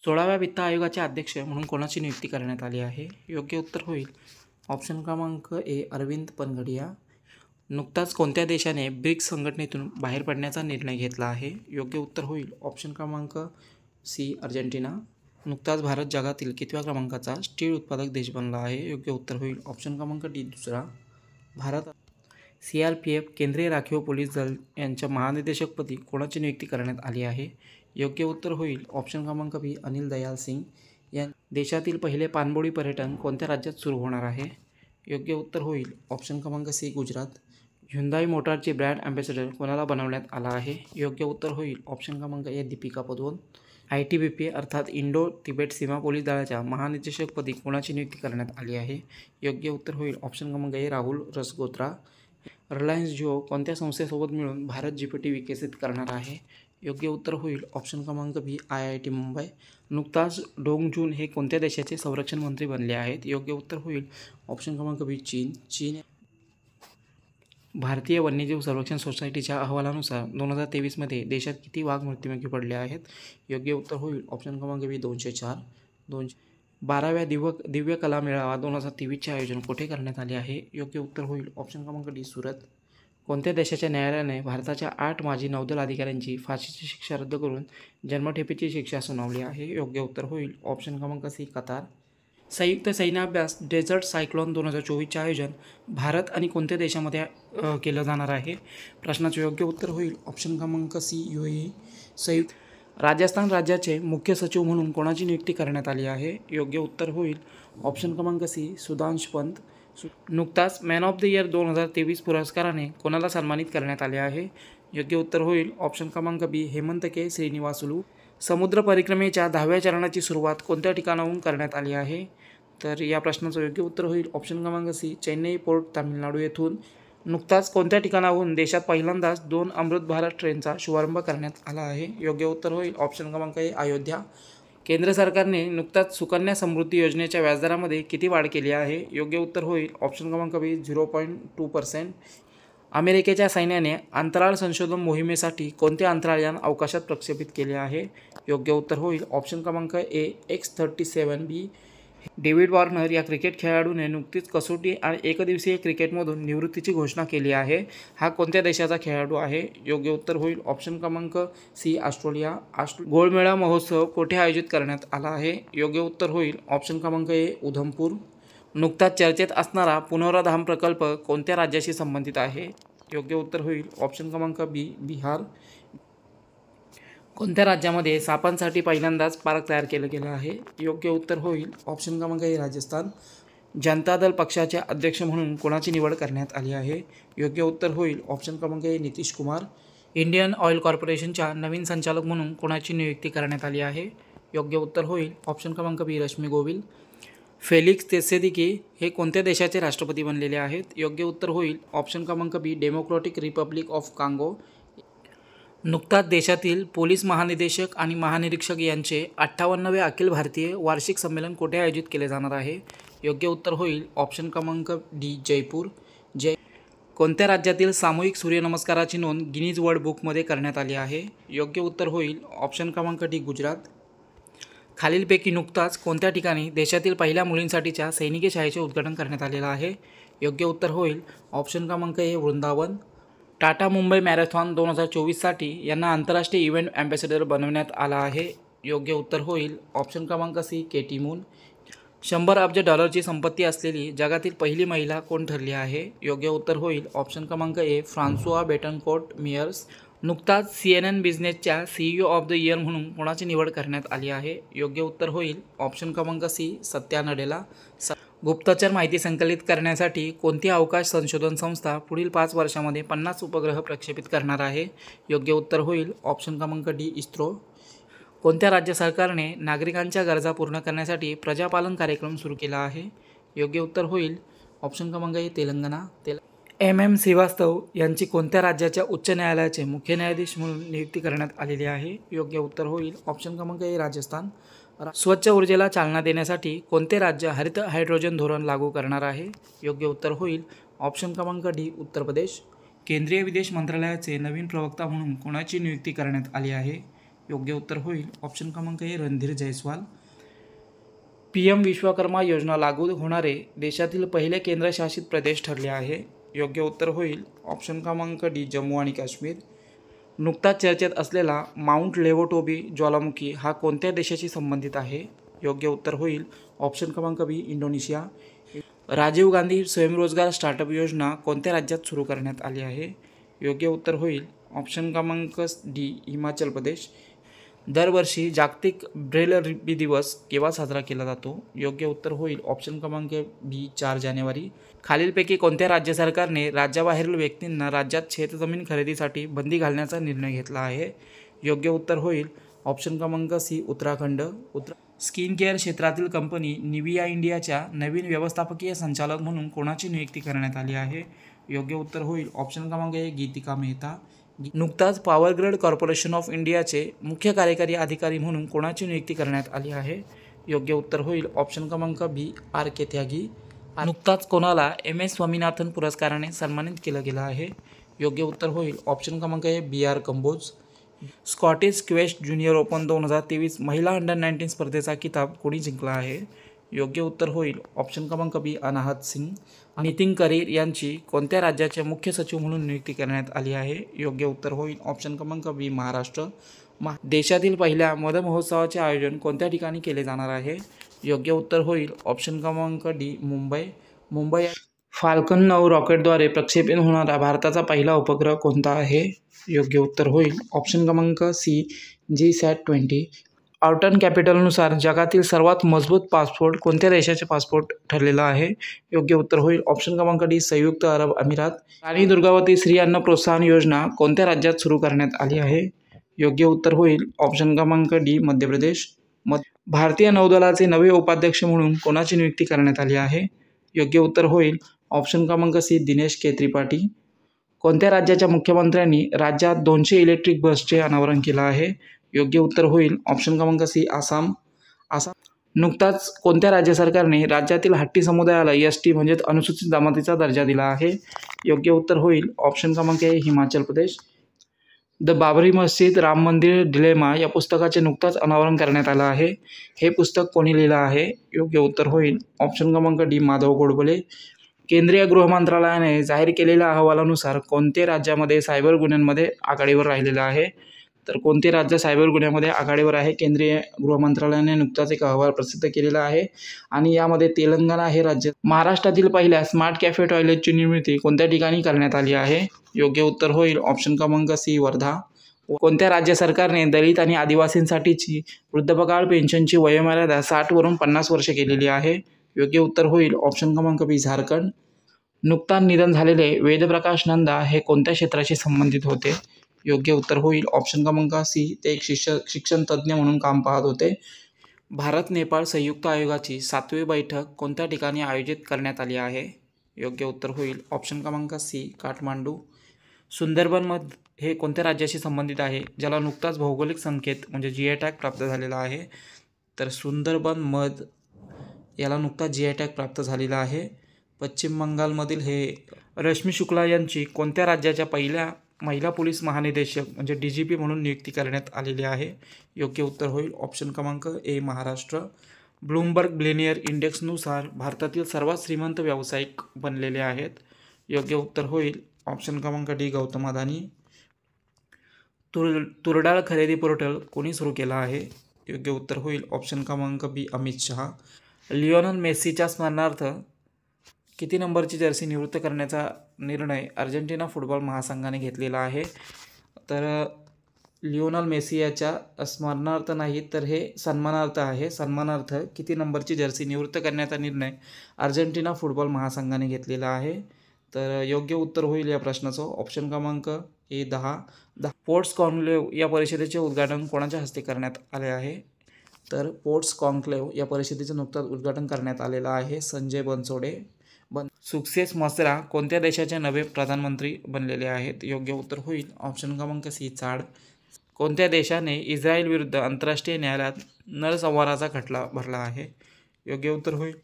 16व्या वित्त आयोगाचे अध्यक्ष म्हणून कोणाची नियुक्ती करण्यात आली आहे? योग्य उत्तर होईल ऑप्शन क्रमांक ए अरविंद पनघडिया. नुकताच कोणत्या देशाने ब्रिक्स संघटनेतून बाहेर पडण्याचा निर्णय घेतला आहे? योग्य उत्तर होईल ऑप्शन क्रमांक सी अर्जेंटिना. नुकताच भारत जगातील कितव्या क्रमांकाचा स्टील उत्पादक देश बनला आहे? योग्य उत्तर होईल ऑप्शन क्रमांक डी दुसरा. भारत CRPF केंद्रीय राखीव पोलीस दल यांच्या महानिदेशकपदी कोणाची नियुक्ती करण्यात आली आहे? योग्य उत्तर होईल ऑप्शन क्रमांक बी अनिल दयाल सिंग. या देशातील पहिले पाणबुडी पर्यटन कोणत्या राज्यात सुरू होणार आहे? योग्य उत्तर होईल ऑप्शन क्रमांक सी गुजरात. ह्युंदाई मोटारचे ब्रँड ॲम्बॅसेडर कोणाला बनवण्यात आला आहे? योग्य उत्तर होईल ऑप्शन क्रमांक ए दीपिका पदुकोण. ITBP अर्थात इंडो तिबेट सीमा पोलीस दलाच्या महानिदेशकपदी कोणाची नियुक्ती करण्यात आली आहे? योग्य उत्तर होईल ऑप्शन क्रमांक ए राहुल रसगोत्रा. रिलायन्स जिओ कोणत्या संस्थेसोबत मिळून भारत GPT विकसित करणार आहे? योग्य उत्तर होईल ऑप्शन क्रमांक बी IIT मुंबई. नुकताच डोंग जून हे कोणत्या देशाचे संरक्षण मंत्री बनले आहेत? योग्य उत्तर होईल ऑप्शन क्रमांक बी चीन. भारतीय वन्यजीव संरक्षण सोसायटीच्या अहवालानुसार 2023मध्ये देशात किती वाघ मृत्युमुखी पडले आहेत? योग्य उत्तर होईल ऑप्शन क्रमांक बी 204. 12व्या दिव्य कला मेळावा 2023चे आयोजन कुठे करण्यात आले आहे? योग्य उत्तर होईल ऑप्शन क्रमांक डी सुरत. कोणत्या देशाच्या न्यायालयाने भारताच्या 8 माजी नौदल अधिकाऱ्यांची फाशीची शिक्षा रद्द करून जन्मठेपेची शिक्षा सुनावली आहे? योग्य उत्तर होईल ऑप्शन क्रमांक सी कतार. संयुक्त सैन्याभ्यास डेझर्ट सायक्लोन 2024चे आयोजन भारत आणि कोणत्या देशामध्ये केलं जाणार आहे? प्रश्नाचे योग्य उत्तर होईल ऑप्शन क्रमांक सी UAE. राजस्थान राज्याचे मुख्य सचिव म्हणून कोणाची नियुक्ती करण्यात आली आहे? योग्य उत्तर होईल ऑप्शन क्रमांक सी सुधांश पंत. नुकताच मॅन ऑफ द इयर 2023 पुरस्काराने कोणाला सन्मानित करण्यात आले आहे? योग्य उत्तर होईल ऑप्शन क्रमांक बी हेमंत के श्रीनिवासुलू. समुद्र परिक्रमेच्या 10व्या चरणाची सुरुवात कोणत्या ठिकाणाहून करण्यात आली आहे? तर या प्रश्नाचं योग्य उत्तर होईल ऑप्शन क्रमांक सी चेन्नई पोर्ट तामिळनाडू येथून. नुकताच कोणत्या ठिकाणाहून देशात पहिल्यांदाच 2 अमृत भारत ट्रेनचा शुभारंभ करण्यात आला आहे? योग्य उत्तर होईल ऑप्शन क्रमांक ए अयोध्या. केंद्र सरकारने नुकताच सुकन्या समृद्धी योजनेच्या व्याजदरामध्ये किती वाढ केली आहे? योग्य उत्तर होईल ऑप्शन क्रमांक बी 0.2%. अमेरिकेच्या सैन्याने अंतराळ संशोधन मोहिमेसाठी कोणते अंतराळयान अवकाशात प्रक्षेपित केले आहे? योग्य उत्तर होईल ऑप्शन क्रमांक ए X-37B. डेव्हिड वॉर्नर या क्रिकेट खेळाडूने नुकतीच कसोटी आणि एकदिवसीय क्रिकेटमधून निवृत्तीची घोषणा केली आहे. हा कोणत्या देशाचा खेळाडू आहे? योग्य उत्तर होईल ऑप्शन क्रमांक सी ऑस्ट्रेलिया. गोळमेळा महोत्सव कोठे आयोजित करण्यात आला आहे? योग्य उत्तर होईल ऑप्शन क्रमांक ए उधमपूर. नुकताच चर्चेत असणारा पुनर्धाम प्रकल्प कोणत्या राज्याशी संबंधित आहे? योग्य उत्तर होईल ऑप्शन क्रमांक बी बिहार. कोणत्या राज्यामध्ये सापांसाठी पहिल्यांदाच पार्क तयार केलं गेलं आहे? योग्य उत्तर होईल ऑप्शन क्रमांक ए राजस्थान. जनता दल पक्षाचे अध्यक्ष म्हणून कोणाची निवड करण्यात आली आहे? योग्य उत्तर होईल ऑप्शन क्रमांक ए नितीश कुमार. इंडियन ऑइल कॉर्पोरेशनच्या नवीन संचालक म्हणून कोणाची नियुक्ती करण्यात आली आहे? योग्य उत्तर होईल ऑप्शन क्रमांक बी रश्मी गोविल. फेलिक्स त्सेदेकी हे कोणत्या देशाचे राष्ट्रपती बनलेले आहेत? योग्य उत्तर होईल ऑप्शन क्रमांक बी डेमोक्रॅटिक रिपब्लिक ऑफ कांगो. नुकताच देशातील पोलीस महानिदेशक आणि महानिरीक्षक यांचे 58वे अखिल भारतीय वार्षिक संमेलन कुठे आयोजित केले जाणार आहे? योग्य उत्तर होईल ऑप्शन क्रमांक डी जयपूर. कोणत्या राज्यातील सामूहिक सूर्यनमस्काराची नोंद गिनीज वर्ल्ड बुकमध्ये करण्यात आली आहे? योग्य उत्तर होईल ऑप्शन क्रमांक डी गुजरात. खालीलपैकी नुकताच कोणत्या ठिकाणी देशातील पहिल्या मुलींसाठीच्या सैनिकी शाळेचे उद्घाटन करण्यात आलेलं आहे? योग्य उत्तर होईल ऑप्शन क्रमांक ए वृंदावन. टाटा मुंबई मॅरेथॉन 2024साठी यांना आंतरराष्ट्रीय इव्हेंट ॲम्बॅसेडर बनवण्यात आला आहे? योग्य उत्तर होईल ऑप्शन क्रमांक सी केटी मून. 100 अब्ज डॉलरची संपत्ती असलेली जगातील पहिली महिला कोण ठरली आहे? योग्य उत्तर होईल ऑप्शन क्रमांक ए फ्रान्सुआ बेटनकोर्ट मियर्स. नुकताच CNN बिझनेसच्या CEO ऑफ द इयर म्हणून कोणाची निवड करण्यात आली आहे? योग्य उत्तर होईल ऑप्शन क्रमांक सी सत्या नडेला. गुप्तचर माहिती संकलित करण्यासाठी कोणती अवकाश संशोधन संस्था पुढील 5 वर्षांमध्ये 50 उपग्रह प्रक्षेपित करणार आहे? योग्य उत्तर होईल ऑप्शन क्रमांक डी इस्रो. कोणत्या राज्य सरकारने नागरिकांच्या गरजा पूर्ण करण्यासाठी प्रजापालन कार्यक्रम सुरू केला आहे? योग्य उत्तर होईल ऑप्शन क्रमांक ए तेलंगणा. MM श्रीवास्तव यांची कोणत्या राज्याच्या उच्च न्यायालयाचे मुख्य न्यायाधीश म्हणून नियुक्ती करण्यात आलेली आहे? योग्य उत्तर होईल ऑप्शन क्रमांक ए राजस्थान. स्वच्छ ऊर्जेला चालना देण्यासाठी कोणते राज्य हरित हायड्रोजन धोरण लागू करणार आहे? योग्य उत्तर होईल ऑप्शन क्रमांक डी उत्तर प्रदेश. केंद्रीय विदेश मंत्रालयाचे नवीन प्रवक्ता म्हणून कोणाची नियुक्ती करण्यात आली आहे? योग्य उत्तर होईल ऑप्शन क्रमांक ए रणधीर जयस्वाल. PM विश्वकर्मा योजना लागू होणारे देशातील पहिले केंद्रशासित प्रदेश ठरले आहे. योग्य उत्तर होईल ऑप्शन क्रमांक डी जम्मू आणि काश्मीर. नुकताच चर्चेत असलेला माउंट लेवोटोबी ज्वालामुखी हा कोणत्या देशाशी संबंधित आहे? योग्य उत्तर होईल ऑप्शन क्रमांक बी इंडोनेशिया. राजीव गांधी स्वयंरोजगार स्टार्टअप योजना कोणत्या राज्यात सुरू करण्यात आली आहे? योग्य उत्तर होईल ऑप्शन क्रमांक डी हिमाचल प्रदेश. दरवर्षी जागतिक ब्रेल लिपी दिवस केव्हा साजरा केला जातो? योग्य उत्तर होईल ऑप्शन क्रमांक बी 4 जानेवारी. खालीलपैकी कोणत्या राज्य सरकारने राज्याबाहेरील व्यक्तींना राज्यात शेतजमीन खरेदीसाठी बंदी घालण्याचा निर्णय घेतला आहे? योग्य उत्तर होईल ऑप्शन क्रमांक सी उत्तराखंड. स्किन केअर क्षेत्रातील कंपनी निविया इंडियाच्या नवीन व्यवस्थापकीय संचालक म्हणून कोणाची नियुक्ती करण्यात आली आहे? योग्य उत्तर होईल ऑप्शन क्रमांक ए गीतिका मेहता. नुकताच पॉवर ग्रिड कॉर्पोरेशन ऑफ इंडियाचे मुख्य कार्यकारी अधिकारी म्हणून कोणाची नियुक्ती करण्यात आली आहे? योग्य उत्तर होईल ऑप्शन क्रमांक बी आर के त्यागी. नुकताच कोणाला MS स्वामीनाथन पुरस्काराने सन्मानित केलं गेलं आहे? योग्य उत्तर होईल ऑप्शन क्रमांक A BR Kamboj. Scottish quest junior open 2023 महिला अंडर-19 स्पर्धेचा किताब कोणी जिंकला आहे? योग्य उत्तर होईल ऑप्शन क्रमांक बी अनाहत सिंग. नितीन करीर यांची कोणत्या राज्याचे मुख्य सचिव म्हणून नियुक्ती करण्यात आली आहे? योग्य उत्तर होईल ऑप्शन क्रमांक बी महाराष्ट्र. देशातील पहिल्या मध महोत्सवाचे आयोजन कोणत्या ठिकाणी केले जाणार आहे? योग्य उत्तर होईल ऑप्शन क्रमांक डी मुंबई. फाल्कन 9 रॉकेटद्वारे प्रक्षेपित होणारा भारताचा पहिला उपग्रह कोणता आहे? योग्य उत्तर होईल ऑप्शन क्रमांक सी GSAT-20. ऑर्टन कॅपिटलनुसार जगातील सर्वात मजबूत पासपोर्ट कोणत्या देशाचे पासपोर्ट ठरलेला आहे? योग्य उत्तर होईल ऑप्शन क्रमांक डी संयुक्त अरब अमिरात. राणी दुर्गावती स्त्री अन्न प्रोत्साहन योजना कोणत्या राज्यात सुरू करण्यात आली आहे? योग्य उत्तर होईल ऑप्शन क्रमांक डी मध्य प्रदेश. भारतीय नौदलाचे नवे उपाध्यक्ष म्हणून कोणाची नियुक्ती करण्यात आली आहे? योग्य उत्तर होईल ऑप्शन क्रमांक सी दिनेश के त्रिपाठी. कोणत्या राज्याच्या मुख्यमंत्र्यांनी राज्यात 200 इलेक्ट्रिक बसचे अनावरण केलं आहे? योग्य उत्तर होईल ऑप्शन क्रमांक सी आसाम. नुकताच कोणत्या राज्य सरकारने राज्यातील हट्टी समुदायाला ST म्हणजेच अनुसूचित जमातीचा दर्जा दिला आहे? योग्य उत्तर होईल ऑप्शन क्रमांक ए हिमाचल प्रदेश. द बाबरी मस्जिद राम मंदिर डिलेमा या पुस्तकाचे नुकताच अनावरण करण्यात आलं आहे. हे पुस्तक कोणी लिहिलं आहे? योग्य उत्तर होईल ऑप्शन क्रमांक डी माधव गोडबोले. केंद्रीय गृह मंत्रालयाने जाहीर केलेल्या अहवालानुसार कोणते राज्यामध्ये सायबर गुन्ह्यांमध्ये आघाडीवर राहिलेलं आहे? तर कोणते राज्य सायबर गुन्ह्यामध्ये आघाडीवर आहे? केंद्रीय गृह मंत्रालयाने नुकताच एक अहवाल प्रसिद्ध केलेला आहे आणि यामध्ये तेलंगणा हे राज्य. महाराष्ट्रातील पहिल्या स्मार्ट कॅफे टॉयलेटची निर्मिती कोणत्या ठिकाणी करण्यात आली आहे? योग्य उत्तर होईल ऑप्शन क्रमांक सी वर्धा. कोणत्या राज्य सरकारने दलित आणि आदिवासींसाठीची वृद्धापकाळ पेन्शनची वयोमर्यादा 60 वरून 50 वर्षे केलेली आहे? योग्य उत्तर होईल ऑप्शन क्रमांक बी झारखंड. नुकताच निधन झालेले वेदप्रकाश नंदा हे कोणत्या क्षेत्राशी संबंधित होते? योग्य उत्तर होईल ऑप्शन क्रमांक सी ते एक शिक्षण तज्ज्ञ म्हणून काम पाहत होते. भारत नेपाळ संयुक्त आयोगाची 7वी बैठक कोणत्या ठिकाणी आयोजित करण्यात आली आहे? योग्य उत्तर होईल ऑप्शन क्रमांक सी काठमांडू. सुंदरबन मध हे कोणत्या राज्याशी संबंधित आहे ज्याला नुकताच भौगोलिक संकेत म्हणजे GI टॅग प्राप्त झालेला आहे? तर सुंदरबन मध याला नुकताच GI टॅग प्राप्त झालेला आहे. पश्चिम बंगालमधील हे. रश्मी शुक्ला यांची कोणत्या राज्याच्या पहिल्या महिला पोलीस महानिदेशक म्हणजे DGP म्हणून नियुक्ती करण्यात आलेली आहे? योग्य उत्तर होईल ऑप्शन क्रमांक ए महाराष्ट्र. ब्लूमबर्ग बिलियनियर इंडेक्सनुसार भारतातील सर्वात श्रीमंत व्यावसायिक बनलेले आहेत? योग्य उत्तर होईल ऑप्शन क्रमांक डी गौतम अदानी. तुरडाळ खरेदी पोर्टल कोणी सुरू केला आहे? योग्य उत्तर होईल ऑप्शन क्रमांक बी अमित शहा. लिओनल मेस्सीच्या स्मरणार्थ किती नंबरची जर्सी निवृत्त करण्याचा निर्णय अर्जेंटिना फुटबॉल महासंघाने घेतलेला आहे? तर लिओनल मेस्सी याच्या स्मरणार्थ नाही तर हे सन्मानार्थ आहे. सन्मानार्थ किती नंबरची जर्सी निवृत्त करण्याचा निर्णय अर्जेंटिना फुटबॉल महासंघाने घेतलेला आहे? तर योग्य उत्तर होईल या प्रश्नाचं ऑप्शन क्रमांक ए 10. पोर्ट्स कॉन्क्लेव्ह या परिषदेचे उद्घाटन कोणाच्या हस्ते करण्यात आले आहे? तर पोर्ट्स कॉन्क्लेव्ह या परिषदेचं नुकताच उद्घाटन करण्यात आलेलं आहे संजय बनसोडे. सक्सेस मसरा कोणत्या देशाचे नवे प्रधानमंत्री बनलेले आहेत? योग्य उत्तर होईल ऑप्शन क्रमांक सी चाड. कोणत्या देशाने इस्रायल विरुद्ध आंतरराष्ट्रीय न्यायालयात नरसंहाराचा खटला भरला आहे? योग्य उत्तर होईल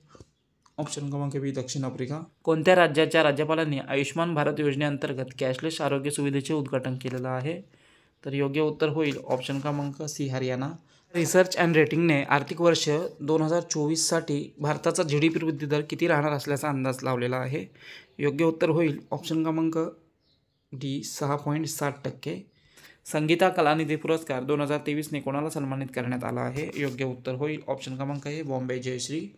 ऑप्शन क्रमांक बी दक्षिण आफ्रिका. कोणत्या राज्याच्या राज्यपालांनी आयुष्मान भारत योजनेअंतर्गत कॅशलेस आरोग्य सुविधेचे उद्घाटन केलेलं आहे? तर योग्य उत्तर होईल ऑप्शन क्रमांक सी हरियाणा. रिसर्च अँड रेटिंगने आर्थिक वर्ष 2024साठी भारताचा GDP वृद्धी दर किती राहणार असल्याचा अंदाज लावलेला आहे. योग्य उत्तर होईल ऑप्शन क्रमांक डी 6.7%. संगीता कलानिधी पुरस्कार 2023ने कोणाला सन्मानित करण्यात आला आहे. योग्य उत्तर होईल ऑप्शन क्रमांक ए बॉम्बे जयश्री.